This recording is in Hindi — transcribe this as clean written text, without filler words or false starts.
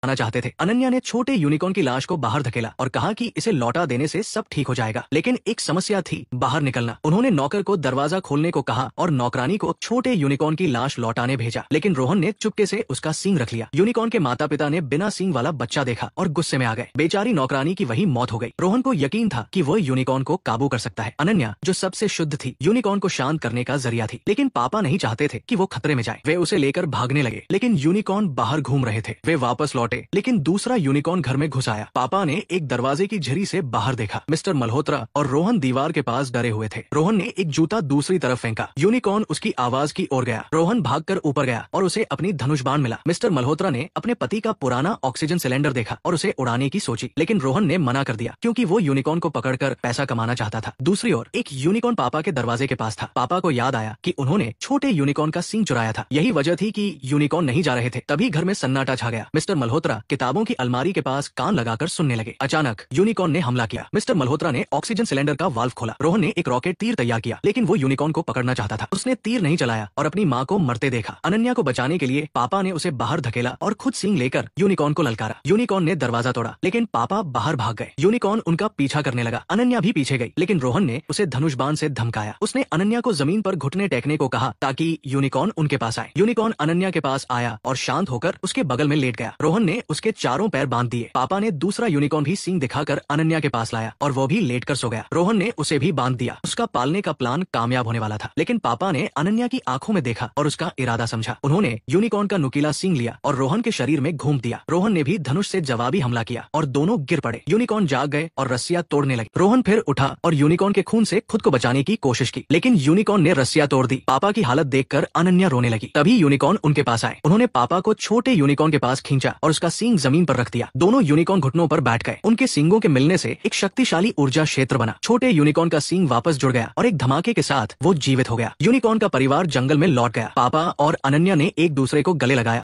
आना चाहते थे। अनन्या ने छोटे यूनिकॉर्न की लाश को बाहर धकेला और कहा कि इसे लौटा देने से सब ठीक हो जाएगा, लेकिन एक समस्या थी, बाहर निकलना। उन्होंने नौकर को दरवाजा खोलने को कहा और नौकरानी को छोटे यूनिकॉर्न की लाश लौटाने भेजा, लेकिन रोहन ने चुपके से उसका सींग रख लिया। यूनिकॉर्न के माता पिता ने बिना सींग वाला बच्चा देखा और गुस्से में आ गए। बेचारी नौकरानी की वही मौत हो गई। रोहन को यकीन था कि वो यूनिकॉर्न को काबू कर सकता है। अनन्या, जो सबसे शुद्ध थी, यूनिकॉर्न को शांत करने का जरिया थी, लेकिन पापा नहीं चाहते थे कि वो खतरे में जाए। वे उसे लेकर भागने लगे, लेकिन यूनिकॉर्न बाहर घूम रहे थे। वे वापस लौटे, लेकिन दूसरा यूनिकॉर्न घर में घुस आया। पापा ने एक दरवाजे की झिरी से बाहर देखा। मिस्टर मल्होत्रा और रोहन दीवार के पास डरे हुए थे। रोहन ने एक जूता दूसरी तरफ फेंका। यूनिकॉर्न उसकी आवाज की ओर गया। रोहन भागकर ऊपर गया और उसे अपनी धनुष बाण मिला। मिस्टर मल्होत्रा ने अपने पति का पुराना ऑक्सीजन सिलेंडर देखा और उसे उड़ाने की सोची, लेकिन रोहन ने मना कर दिया क्योंकि वो यूनिकॉर्न को पकड़कर पैसा कमाना चाहता था। दूसरी ओर एक यूनिकॉर्न पापा के दरवाजे के पास था। पापा को याद आया कि उन्होंने छोटे यूनिकॉर्न का सींग चुराया था। यही वजह थी कि यूनिकॉर्न नहीं जा रहे थे। तभी घर में सन्नाटा छा गया। मिस्टर मल्होत्रा किताबों की अलमारी के पास कान लगाकर सुनने लगे। अचानक यूनिकॉर्न ने हमला किया। मिस्टर मल्होत्रा ने ऑक्सीजन सिलेंडर का वाल्व खोला। रोहन ने एक रॉकेट तीर तैयार किया, लेकिन वो यूनिकॉर्न को पकड़ना चाहता था। उसने तीर नहीं चलाया और अपनी माँ को मरते देखा। अनन्या को बचाने के लिए पापा ने उसे बाहर धकेला और खुद सींग लेकर यूनिकॉर्न को ललकारा। यूनिकॉर्न ने दरवाजा तोड़ा, लेकिन पापा बाहर भाग गए। यूनिकॉर्न उनका पीछा करने लगा। अनन्या भी पीछे गई, लेकिन रोहन ने उसे धनुष बाण से धमकाया। उसने अनन्या को जमीन पर घुटने टेकने को कहा ताकि यूनिकॉर्न उनके पास आए। यूनिकॉर्न अनन्या के पास आया और शांत होकर उसके बगल में लेट गया। रोहन ने उसके चारों पैर बांध दिए। पापा ने दूसरा यूनिकॉर्न भी सींग दिखाकर अनन्या के पास लाया और वो भी लेट कर सो गया। रोहन ने उसे भी बांध दिया। उसका पालने का प्लान कामयाब होने वाला था, लेकिन पापा ने अनन्या की आंखों में देखा और उसका इरादा समझा। उन्होंने यूनिकॉर्न का नुकीला सींग लिया और रोहन के शरीर में घूम दिया। रोहन ने भी धनुष से जवाबी हमला किया और दोनों गिर पड़े। यूनिकॉर्न जाग गए और रस्सियां तोड़ने लगे। रोहन फिर उठा और यूनिकॉर्न के खून से खुद को बचाने की कोशिश की, लेकिन यूनिकॉर्न ने रस्सियां तोड़ दी। पापा की हालत देखकर अनन्या रोने लगी। तभी यूनिकॉर्न उनके पास आए। उन्होंने पापा को छोटे यूनिकॉर्न के पास खींचा और उसका सींग जमीन पर रख दिया। दोनों यूनिकॉर्न घुटनों पर बैठ गए। उनके सींगों के मिलने से एक शक्तिशाली ऊर्जा क्षेत्र बना। छोटे यूनिकॉर्न का सींग वापस जुड़ गया और एक धमाके के साथ वो जीवित हो गया। यूनिकॉर्न का परिवार जंगल में लौट गया। पापा और अनन्या ने एक दूसरे को गले लगाया।